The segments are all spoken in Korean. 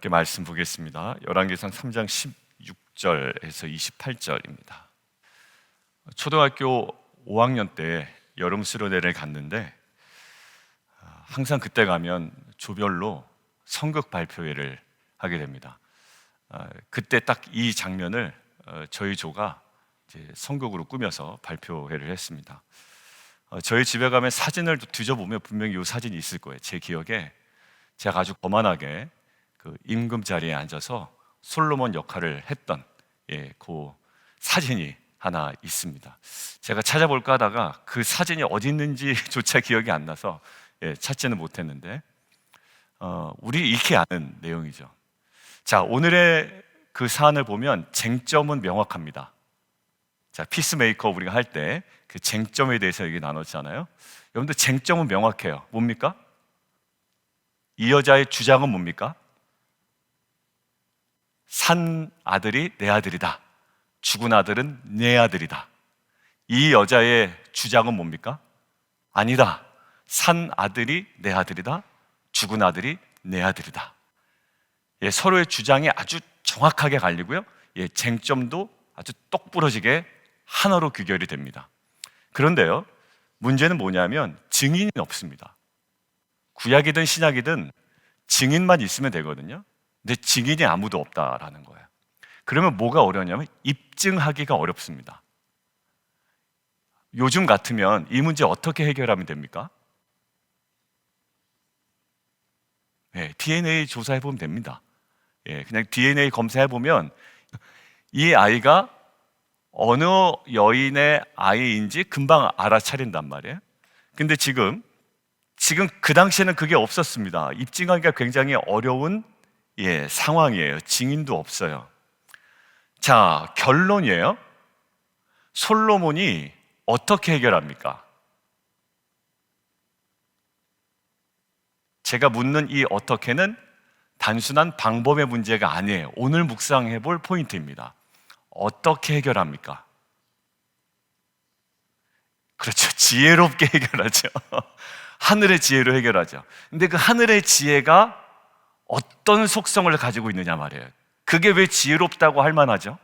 함께 말씀 보겠습니다. 열왕기상 3장 16절에서 28절입니다. 초등학교 5학년 때 여름 수련회를 갔는데 항상 그때 가면 조별로 성극 발표회를 하게 됩니다. 그때 딱 이 장면을 저희 조가 이제 성극으로 꾸며서 발표회를 했습니다. 저희 집에 가면 사진을 뒤져보면 분명히 이 사진이 있을 거예요. 제 기억에 제가 아주 거만하게 그 임금 자리에 앉아서 솔로몬 역할을 했던 그 사진이 하나 있습니다. 제가 찾아볼까 하다가 그 사진이 어디 있는지조차 기억이 안 나서 찾지는 못했는데 우리 익히 아는 내용이죠. 자, 오늘의 그 사안을 보면 쟁점은 명확합니다. 자, 피스메이커 우리가 할 때 그 쟁점에 대해서 얘기 나눴잖아요. 여러분들 쟁점은 명확해요. 뭡니까? 이 여자의 주장은 뭡니까? 산 아들이 내 아들이다. 죽은 아들은 내 아들이다. 이 여자의 주장은 뭡니까? 아니다. 산 아들이 내 아들이다. 죽은 아들이 내 아들이다. 서로의 주장이 아주 정확하게 갈리고요. 쟁점도 아주 똑부러지게 하나로 귀결이 됩니다. 그런데요, 문제는 뭐냐면 증인이 없습니다. 구약이든 신약이든 증인만 있으면 되거든요. 근데 증인이 아무도 없다라는 거예요. 그러면 뭐가 어려냐면 입증하기가 어렵습니다. 요즘 같으면 이 문제 어떻게 해결하면 됩니까? DNA 조사해보면 됩니다. 그냥 DNA 검사해보면 이 아이가 어느 여인의 아이인지 금방 알아차린단 말이에요. 근데 지금 그 당시에는 그게 없었습니다. 입증하기가 굉장히 어려운 상황이에요. 증인도 없어요. 자, 결론이에요. 솔로몬이 어떻게 해결합니까? 제가 묻는 이 어떻게는 단순한 방법의 문제가 아니에요. 오늘 묵상해 볼 포인트입니다. 어떻게 해결합니까? 그렇죠. 지혜롭게 해결하죠. 하늘의 지혜로 해결하죠. 근데 그 하늘의 지혜가 어떤 속성을 가지고 있느냐 말이에요. 그게 왜 지혜롭다고 할 만하죠?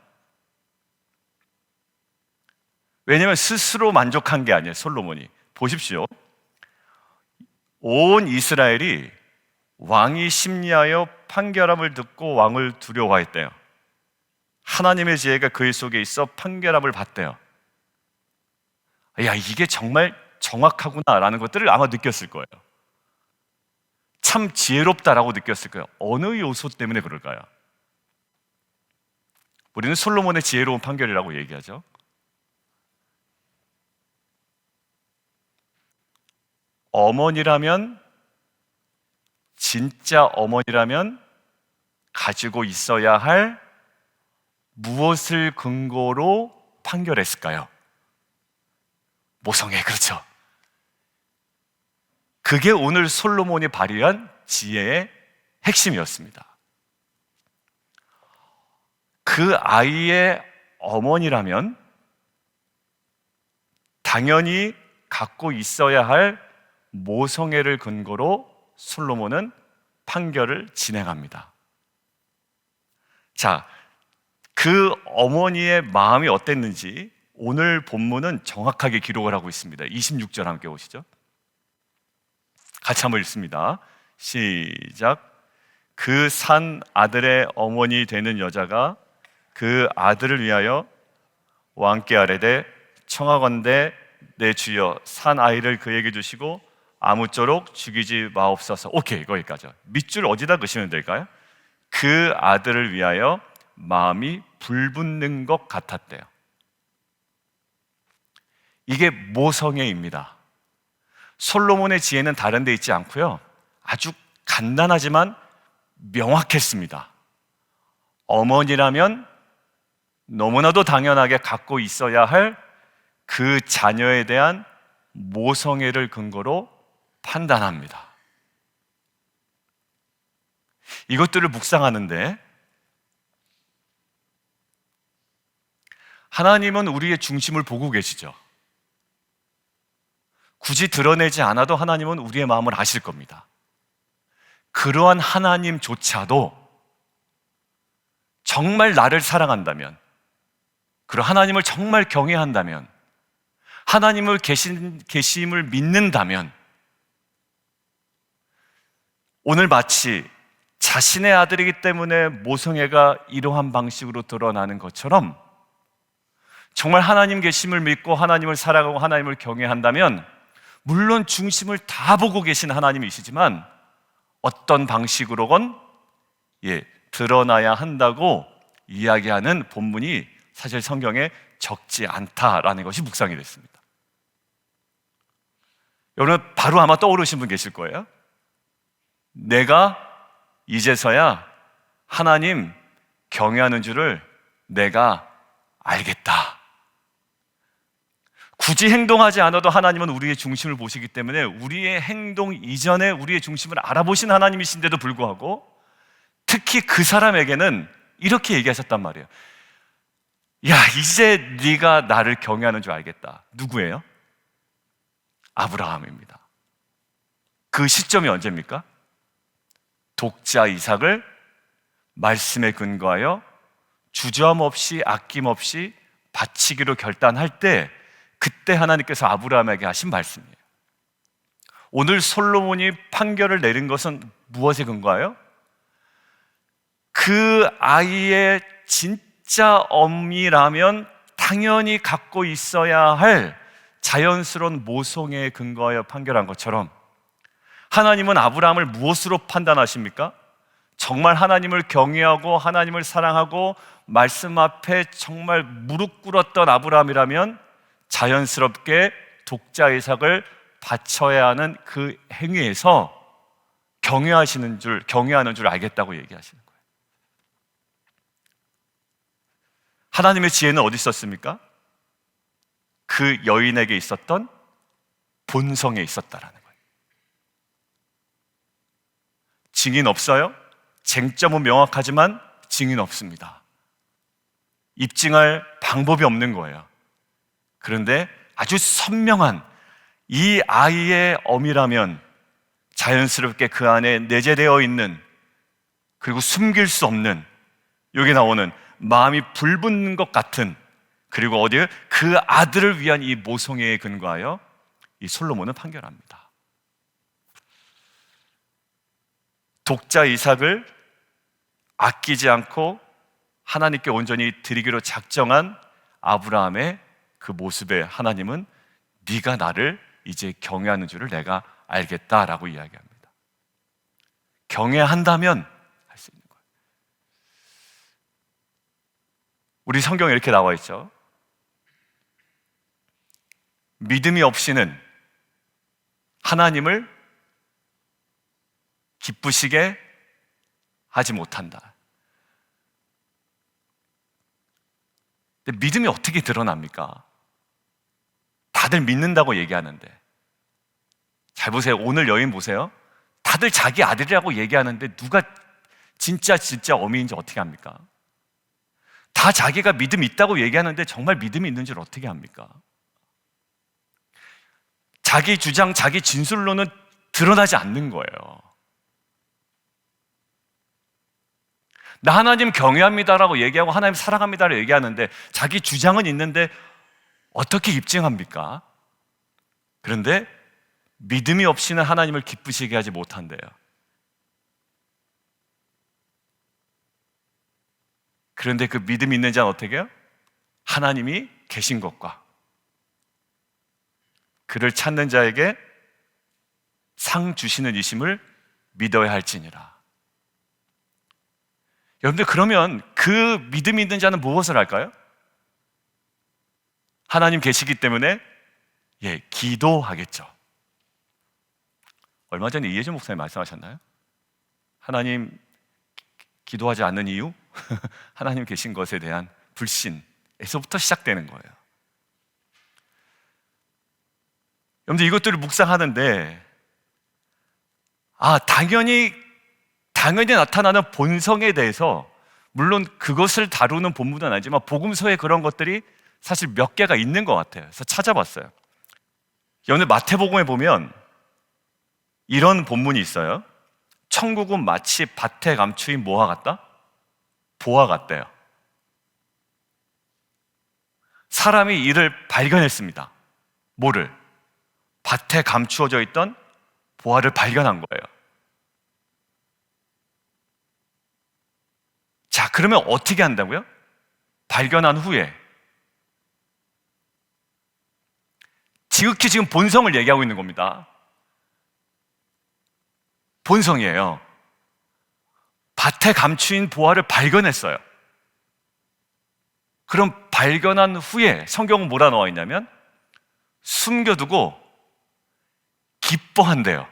왜냐하면 스스로 만족한 게 아니에요. 솔로몬이. 보십시오. 온 이스라엘이 왕이 심리하여 판결함을 듣고 왕을 두려워했대요. 하나님의 지혜가 그의 속에 있어 판결함을 받대요. 야, 이게 정말 정확하구나라는 것들을 아마 느꼈을 거예요. 참 지혜롭다라고 느꼈을 거예요. 어느 요소 때문에 그럴까요? 우리는 솔로몬의 지혜로운 판결이라고 얘기하죠. 어머니라면, 진짜 어머니라면 가지고 있어야 할 무엇을 근거로 판결했을까요? 모성애, 그렇죠. 그게 오늘 솔로몬이 발휘한 지혜의 핵심이었습니다. 그 아이의 어머니라면 당연히 갖고 있어야 할 모성애를 근거로 솔로몬은 판결을 진행합니다. 자, 그 어머니의 마음이 어땠는지 오늘 본문은 정확하게 기록을 하고 있습니다. 26절 함께 보시죠. 같이 한번 읽습니다. 시작. 그 산 아들의 어머니 되는 여자가 그 아들을 위하여 왕께 아뢰되 청하건대 내 주여 산 아이를 그에게 주시고 아무쪼록 죽이지 마옵소서. 오케이, 거기까지. 밑줄 어디다 그시면 될까요? 그 아들을 위하여 마음이 불붙는 것 같았대요. 이게 모성애입니다. 솔로몬의 지혜는 다른 데 있지 않고요, 아주 간단하지만 명확했습니다. 어머니라면 너무나도 당연하게 갖고 있어야 할 그 자녀에 대한 모성애를 근거로 판단합니다. 이것들을 묵상하는데 하나님은 우리의 중심을 보고 계시죠. 굳이 드러내지 않아도 하나님은 우리의 마음을 아실 겁니다. 그러한 하나님조차도 정말 나를 사랑한다면, 그리고 하나님을 정말 경외한다면, 하나님을 계심을 믿는다면, 오늘 마치 자신의 아들이기 때문에 모성애가 이러한 방식으로 드러나는 것처럼 정말 하나님 계심을 믿고 하나님을 사랑하고 하나님을 경외한다면, 물론 중심을 다 보고 계신 하나님이시지만 어떤 방식으로건 드러나야 한다고 이야기하는 본문이 사실 성경에 적지 않다라는 것이 묵상이 됐습니다. 여러분 바로 아마 떠오르신 분 계실 거예요. 내가 이제서야 하나님 경외하는 줄을 내가 알겠다. 굳이 행동하지 않아도 하나님은 우리의 중심을 보시기 때문에 우리의 행동 이전에 우리의 중심을 알아보신 하나님이신데도 불구하고 특히 그 사람에게는 이렇게 얘기하셨단 말이에요. 야, 이제 네가 나를 경외하는 줄 알겠다. 누구예요? 아브라함입니다. 그 시점이 언제입니까? 독자 이삭을 말씀에 근거하여 주저함 없이 아낌없이 바치기로 결단할 때, 그때 하나님께서 아브라함에게 하신 말씀이에요. 오늘 솔로몬이 판결을 내린 것은 무엇에 근거하여? 그 아이의 진짜 엄이라면 당연히 갖고 있어야 할 자연스러운 모성애에 근거하여 판결한 것처럼, 하나님은 아브라함을 무엇으로 판단하십니까? 정말 하나님을 경외하고 하나님을 사랑하고 말씀 앞에 정말 무릎 꿇었던 아브라함이라면 자연스럽게 독자 이삭을 바쳐야 하는 그 행위에서 경외하는 줄 알겠다고 얘기하시는 거예요. 하나님의 지혜는 어디 있었습니까? 그 여인에게 있었던 본성에 있었다라는 거예요. 증인 없어요? 쟁점은 명확하지만 증인 없습니다. 입증할 방법이 없는 거예요. 그런데 아주 선명한 이 아이의 엄이라면 자연스럽게 그 안에 내재되어 있는, 그리고 숨길 수 없는, 여기 나오는 마음이 불붙는 것 같은, 그리고 어디에 그 아들을 위한 이 모성애에 근거하여 이 솔로몬은 판결합니다. 독자 이삭을 아끼지 않고 하나님께 온전히 드리기로 작정한 아브라함의 그 모습에 하나님은 네가 나를 이제 경외하는 줄을 내가 알겠다라고 이야기합니다. 경외한다면 할 수 있는 거예요. 우리 성경에 이렇게 나와 있죠. 믿음이 없이는 하나님을 기쁘시게 하지 못한다. 근데 믿음이 어떻게 드러납니까? 다들 믿는다고 얘기하는데, 잘 보세요. 오늘 여인 보세요. 다들 자기 아들이라고 얘기하는데 누가 진짜 어미인지 어떻게 합니까? 다 자기가 믿음 있다고 얘기하는데 정말 믿음이 있는 줄 어떻게 합니까? 자기 주장, 자기 진술로는 드러나지 않는 거예요. 나 하나님 경외합니다라고 얘기하고 하나님 사랑합니다라고 얘기하는데 자기 주장은 있는데 어떻게 입증합니까? 그런데 믿음이 없이는 하나님을 기쁘시게 하지 못한대요. 그런데 그 믿음이 있는 자는 어떻게 해요? 하나님이 계신 것과 그를 찾는 자에게 상 주시는 이심을 믿어야 할지니라. 여러분들, 그러면 그 믿음이 있는 자는 무엇을 할까요? 하나님 계시기 때문에 기도하겠죠. 얼마 전에 이혜준 목사님 말씀하셨나요? 하나님 기도하지 않는 이유? 하나님 계신 것에 대한 불신에서부터 시작되는 거예요. 여러분들, 이것들을 묵상하는데 당연히 나타나는 본성에 대해서, 물론 그것을 다루는 본문은 아니지만 복음서에 그런 것들이 사실 몇 개가 있는 것 같아요. 그래서 찾아봤어요. 오늘 마태복음에 보면 이런 본문이 있어요. 천국은 마치 밭에 감추인 모와 같다. 보아 같대요. 사람이 이를 발견했습니다. 뭐를? 밭에 감추어져 있던 보아를 발견한 거예요. 자, 그러면 어떻게 한다고요? 발견한 후에 지극히 지금 본성을 얘기하고 있는 겁니다. 본성이에요. 밭에 감추인 보아를 발견했어요. 그럼 발견한 후에 성경은 뭐라 나와 있냐면 숨겨두고 기뻐한대요.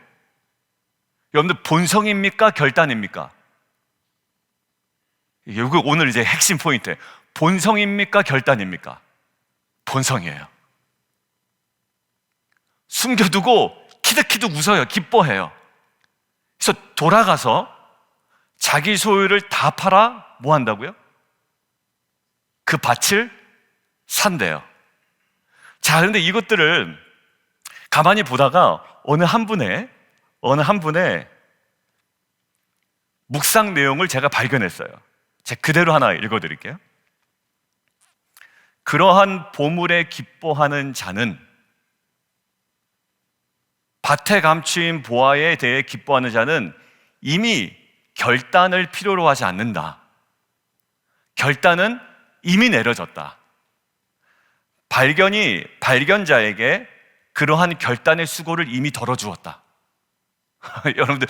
여러분들 본성입니까? 결단입니까? 이게 오늘 이제 핵심 포인트예요. 본성입니까? 결단입니까? 본성이에요. 숨겨두고 키득키득 웃어요. 기뻐해요. 그래서 돌아가서 자기 소유를 다 팔아 뭐 한다고요? 그 밭을 산대요. 자, 그런데 이것들을 가만히 보다가 어느 한 분의 묵상 내용을 제가 발견했어요. 제가 그대로 하나 읽어드릴게요. 그러한 보물에 기뻐하는 자는, 밭에 감추인 보아에 대해 기뻐하는 자는 이미 결단을 필요로 하지 않는다. 결단은 이미 내려졌다. 발견자에게 그러한 결단의 수고를 이미 덜어주었다. 여러분들,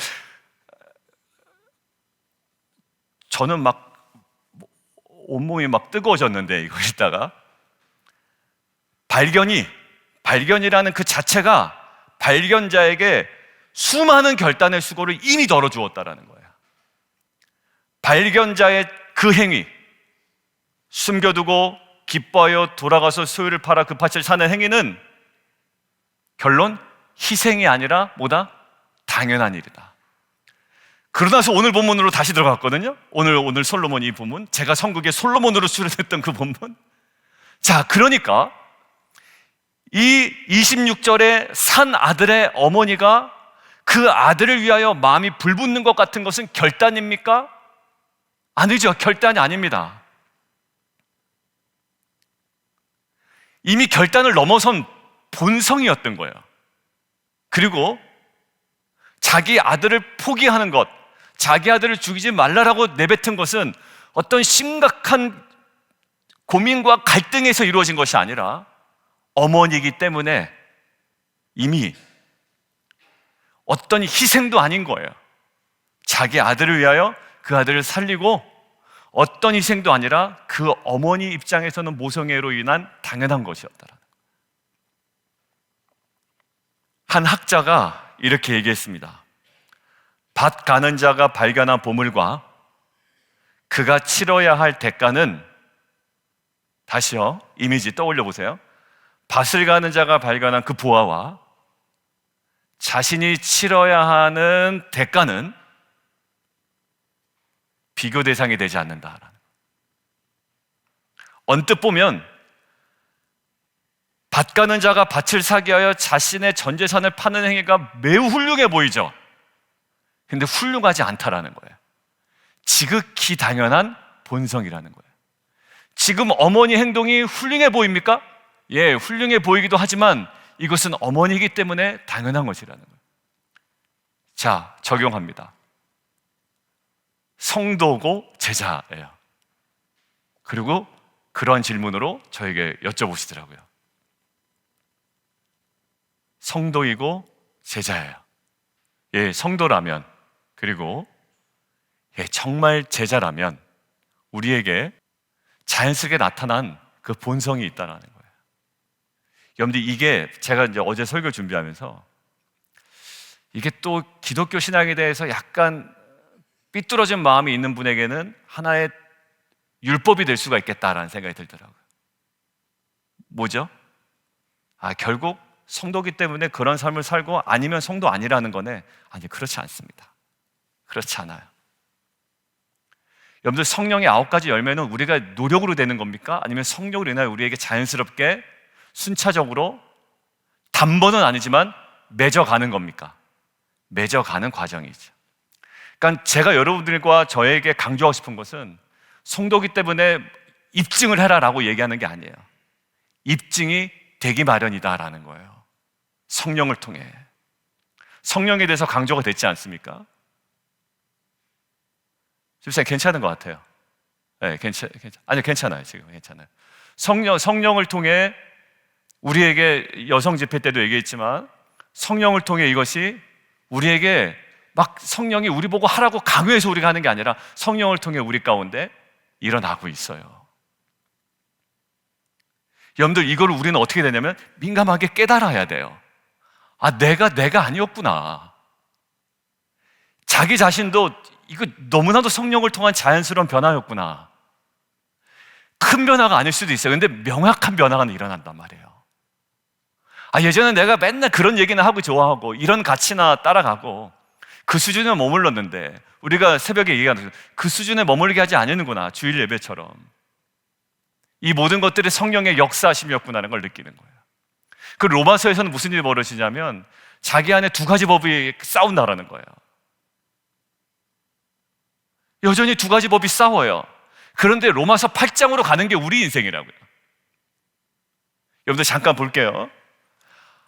저는 막 온몸이 막 뜨거워졌는데 이거 읽다가 발견이라는 그 자체가 발견자에게 수많은 결단의 수고를 이미 덜어주었다라는 거예요. 발견자의 그 행위, 숨겨두고 기뻐하여 돌아가서 소유를 팔아 그 밭을 사는 행위는 결론 희생이 아니라 뭐다? 당연한 일이다. 그러나서 오늘 본문으로 다시 들어갔거든요. 오늘 솔로몬 이 본문, 제가 선국의 솔로몬으로 수련했던 그 본문. 자, 그러니까 이 26절에 산 아들의 어머니가 그 아들을 위하여 마음이 불붙는 것 같은 것은 결단입니까? 아니죠. 결단이 아닙니다. 이미 결단을 넘어선 본성이었던 거예요. 그리고 자기 아들을 포기하는 것, 자기 아들을 죽이지 말라라고 내뱉은 것은 어떤 심각한 고민과 갈등에서 이루어진 것이 아니라 어머니이기 때문에 이미 어떤 희생도 아닌 거예요. 자기 아들을 위하여 그 아들을 살리고 어떤 희생도 아니라 그 어머니 입장에서는 모성애로 인한 당연한 것이었다. 한 학자가 이렇게 얘기했습니다. 밭 가는 자가 발견한 보물과 그가 치러야 할 대가는, 다시요, 이미지 떠올려 보세요. 밭을 가는 자가 발견한 그 보아와 자신이 치러야 하는 대가는 비교 대상이 되지 않는다. 언뜻 보면 밭 가는 자가 밭을 사기 위하여 자신의 전 재산을 파는 행위가 매우 훌륭해 보이죠. 근데 훌륭하지 않다라는 거예요. 지극히 당연한 본성이라는 거예요. 지금 어머니 행동이 훌륭해 보입니까? 예, 훌륭해 보이기도 하지만 이것은 어머니이기 때문에 당연한 것이라는 거예요. 자, 적용합니다. 성도고 제자예요. 그리고 그런 질문으로 저에게 여쭤보시더라고요. 성도이고 제자예요. 예, 성도라면, 그리고 예, 정말 제자라면 우리에게 자연스럽게 나타난 그 본성이 있다는 거예요. 여러분들, 이게 제가 이제 어제 설교 준비하면서 이게 또 기독교 신앙에 대해서 약간 삐뚤어진 마음이 있는 분에게는 하나의 율법이 될 수가 있겠다라는 생각이 들더라고요. 뭐죠? 결국 성도기 때문에 그런 삶을 살고 아니면 성도 아니라는 거네. 아니, 그렇지 않습니다. 그렇지 않아요. 여러분들, 성령의 9가지 열매는 우리가 노력으로 되는 겁니까? 아니면 성령으로 인하여 우리에게 자연스럽게 순차적으로, 단번은 아니지만 맺어가는 겁니까? 맺어가는 과정이죠. 그러니까 제가 여러분들과 저에게 강조하고 싶은 것은 성도기 때문에 입증을 해라라고 얘기하는 게 아니에요. 입증이 되기 마련이다라는 거예요. 성령을 통해. 성령에 대해서 강조가 됐지 않습니까? 집사님 괜찮은 것 같아요. 네, 아니요, 괜찮아요. 지금 괜찮아요. 성령을 통해 우리에게 여성 집회 때도 얘기했지만 성령을 통해 이것이 우리에게 막 성령이 우리 보고 하라고 강요해서 우리가 하는 게 아니라 성령을 통해 우리 가운데 일어나고 있어요. 여러분들, 이걸 우리는 어떻게 되냐면 민감하게 깨달아야 돼요. 아, 내가 아니었구나. 자기 자신도 이거 너무나도 성령을 통한 자연스러운 변화였구나. 큰 변화가 아닐 수도 있어요. 근데 명확한 변화가 일어난단 말이에요. 아, 예전에 내가 맨날 그런 얘기나 하고 좋아하고 이런 가치나 따라가고 그 수준에 머물렀는데, 우리가 새벽에 얘기하는 그 수준에 머물게 하지 않는구나. 주일 예배처럼. 이 모든 것들이 성령의 역사하심이었구나라는 걸 느끼는 거예요. 그 로마서에서는 무슨 일이 벌어지냐면 자기 안에 두 가지 법이 싸운다라는 거예요. 여전히 두 가지 법이 싸워요. 그런데 로마서 8장으로 가는 게 우리 인생이라고요. 여러분들 잠깐 볼게요.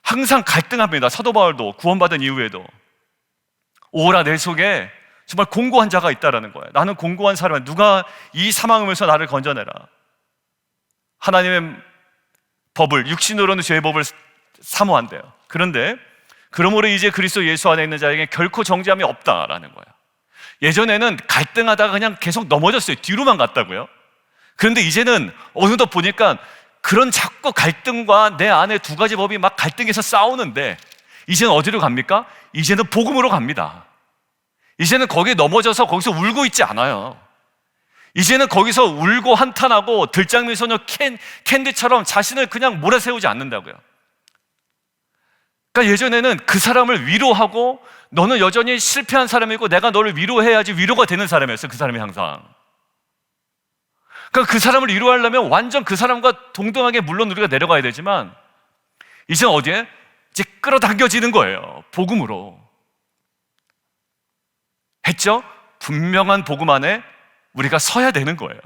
항상 갈등합니다. 사도 바울도 구원받은 이후에도 오라 내 속에 정말 공고한 자가 있다라는 거예요. 나는 공고한 사람이야. 누가 이 사망하면서 나를 건져내라. 하나님의 법을, 육신으로는 죄의 법을 사모한대요. 그런데 그러므로 이제 그리스도 예수 안에 있는 자에게 결코 정죄함이 없다라는 거예요. 예전에는 갈등하다가 그냥 계속 넘어졌어요. 뒤로만 갔다고요. 그런데 이제는 어느덧 보니까 그런 자꾸 갈등과 내 안에 두 가지 법이 막 갈등해서 싸우는데 이제는 어디로 갑니까? 이제는 복음으로 갑니다. 이제는 거기에 넘어져서 거기서 울고 있지 않아요. 이제는 거기서 울고 한탄하고 들장미 소녀 캔디처럼 자신을 그냥 몰아세우지 않는다고요. 그러니까 예전에는 그 사람을 위로하고 너는 여전히 실패한 사람이고 내가 너를 위로해야지 위로가 되는 사람이었어요. 그 사람이 항상. 그러니까 그 사람을 위로하려면 완전 그 사람과 동등하게 물론 우리가 내려가야 되지만 이제는 어디에? 이제 끌어당겨지는 거예요. 복음으로. 했죠? 분명한 복음 안에 우리가 서야 되는 거예요.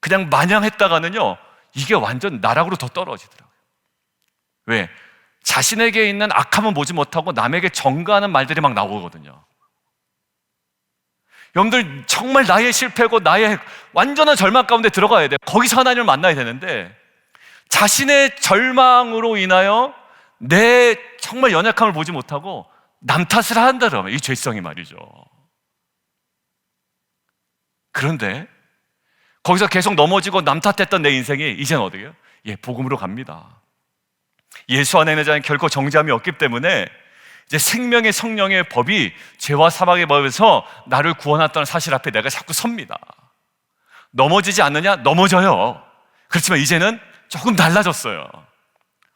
그냥 마냥 했다가는요, 이게 완전 나락으로 더 떨어지더라고요. 왜? 자신에게 있는 악함은 보지 못하고 남에게 전가하는 말들이 막 나오거든요. 여러분들, 정말 나의 실패고 나의 완전한 절망 가운데 들어가야 돼요. 거기서 하나님을 만나야 되는데 자신의 절망으로 인하여 내 정말 연약함을 보지 못하고 남 탓을 한다면 이 죄성이 말이죠. 그런데 거기서 계속 넘어지고 남 탓했던 내 인생이 이제는 어디예요? 복음으로 갑니다. 예수 안에 있는 자는 결코 정죄함이 없기 때문에 이제 생명의 성령의 법이 죄와 사망의 법에서 나를 구원했다는 사실 앞에 내가 자꾸 섭니다. 넘어지지 않느냐? 넘어져요. 그렇지만 이제는 조금 달라졌어요.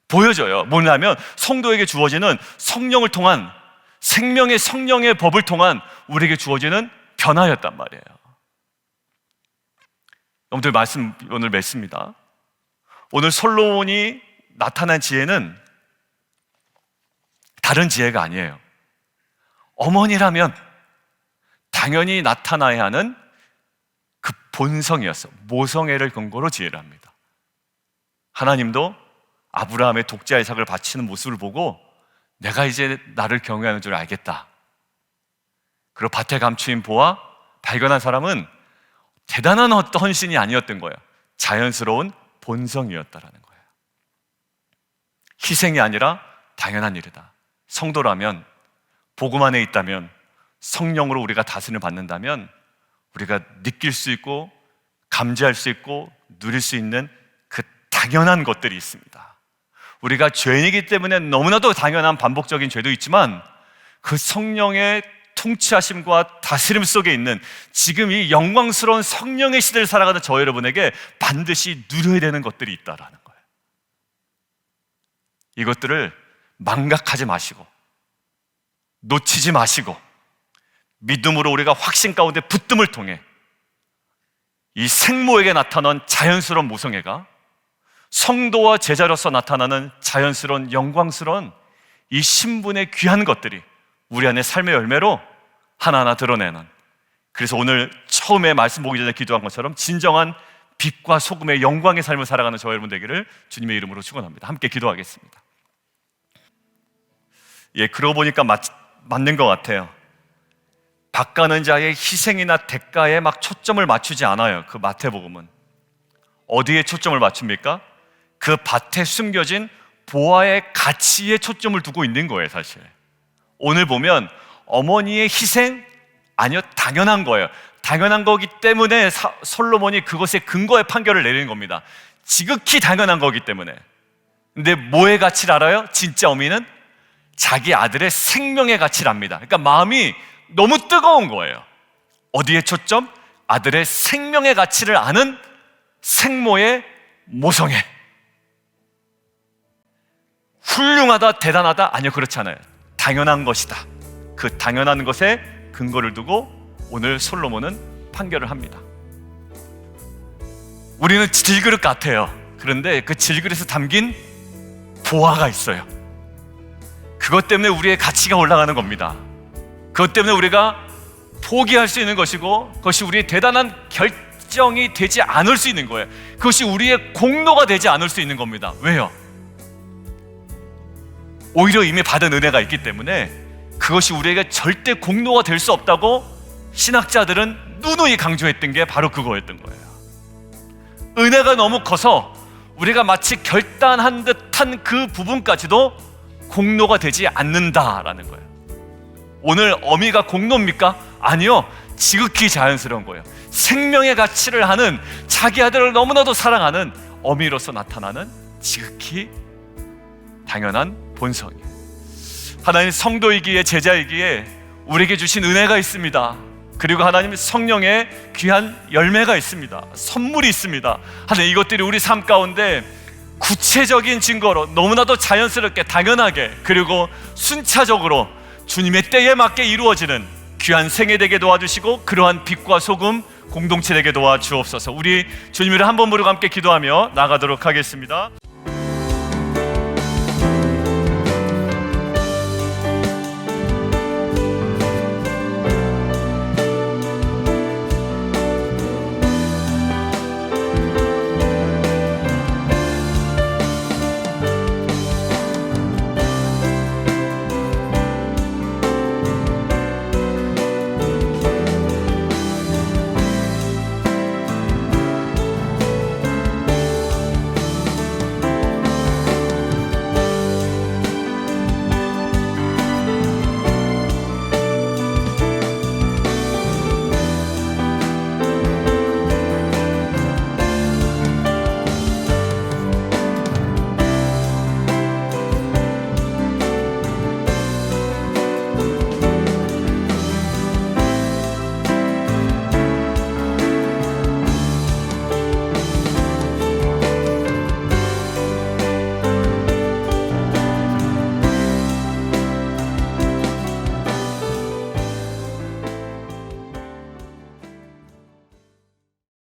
보여져요. 뭐냐면 성도에게 주어지는 성령을 통한 생명의 성령의 법을 통한 우리에게 주어지는 변화였단 말이에요. 여러분들 말씀 오늘 맺습니다. 오늘 솔로몬이 나타난 지혜는 다른 지혜가 아니에요. 어머니라면 당연히 나타나야 하는 그 본성이었어. 모성애를 근거로 지혜를 합니다. 하나님도 아브라함의 독자 이삭을 바치는 모습을 보고 내가 이제 나를 경외하는 줄 알겠다. 그리고 밭에 감추인 보아 발견한 사람은 대단한 어떤 헌신이 아니었던 거예요. 자연스러운 본성이었다라는 거예요. 희생이 아니라 당연한 일이다. 성도라면, 복음 안에 있다면, 성령으로 우리가 다스림을 받는다면 우리가 느낄 수 있고 감지할 수 있고 누릴 수 있는 그 당연한 것들이 있습니다. 우리가 죄인이기 때문에 너무나도 당연한 반복적인 죄도 있지만 그 성령의 통치하심과 다스림 속에 있는 지금 이 영광스러운 성령의 시대를 살아가는 저 여러분에게 반드시 누려야 되는 것들이 있다라는 거예요. 이것들을 망각하지 마시고 놓치지 마시고 믿음으로 우리가 확신 가운데 붙듦을 통해 이 생모에게 나타난 자연스러운 모성애가 성도와 제자로서 나타나는 자연스러운 영광스러운 이 신분의 귀한 것들이 우리 안에 삶의 열매로 하나하나 드러내는, 그래서 오늘 처음에 말씀 보기 전에 기도한 것처럼 진정한 빛과 소금의 영광의 삶을 살아가는 저와 여러분 되기를 주님의 이름으로 축원합니다. 함께 기도하겠습니다. 예, 그러고 보니까 맞는 것 같아요. 밭가는 자의 희생이나 대가에 막 초점을 맞추지 않아요. 그 마태복음은 어디에 초점을 맞춥니까? 그 밭에 숨겨진 보화의 가치에 초점을 두고 있는 거예요. 사실 오늘 보면 어머니의 희생, 아니요, 당연한 거예요. 당연한 거기 때문에 솔로몬이 그것에 근거의 판결을 내리는 겁니다. 지극히 당연한 거기 때문에. 근데 뭐의 가치를 알아요? 진짜 어미는 자기 아들의 생명의 가치를 압니다. 그러니까 마음이 너무 뜨거운 거예요. 어디에 초점? 아들의 생명의 가치를 아는 생모의 모성애. 훌륭하다, 대단하다? 아니요, 그렇지 않아요. 당연한 것이다. 그 당연한 것에 근거를 두고 오늘 솔로몬은 판결을 합니다. 우리는 질그릇 같아요. 그런데 그 질그릇에 담긴 보화가 있어요. 그것 때문에 우리의 가치가 올라가는 겁니다. 그것 때문에 우리가 포기할 수 있는 것이고, 그것이 우리의 대단한 결정이 되지 않을 수 있는 거예요. 그것이 우리의 공로가 되지 않을 수 있는 겁니다. 왜요? 오히려 이미 받은 은혜가 있기 때문에 그것이 우리에게 절대 공로가 될 수 없다고 신학자들은 누누이 강조했던 게 바로 그거였던 거예요. 은혜가 너무 커서 우리가 마치 결단한 듯한 그 부분까지도 공로가 되지 않는다라는 거예요. 오늘 어미가 공로입니까? 아니요, 지극히 자연스러운 거예요. 생명의 가치를 하는, 자기 아들을 너무나도 사랑하는 어미로서 나타나는 지극히 당연한 본성이에요. 하나님 성도이기에, 제자이기에 우리에게 주신 은혜가 있습니다. 그리고 하나님의 성령의 귀한 열매가 있습니다. 선물이 있습니다. 하나님, 이것들이 우리 삶 가운데 구체적인 증거로 너무나도 자연스럽게, 당연하게, 그리고 순차적으로 주님의 때에 맞게 이루어지는 귀한 생애 되게 도와주시고, 그러한 빛과 소금 공동체 되게 도와주옵소서. 우리 주님을 한 번 부르고 함께 기도하며 나가도록 하겠습니다.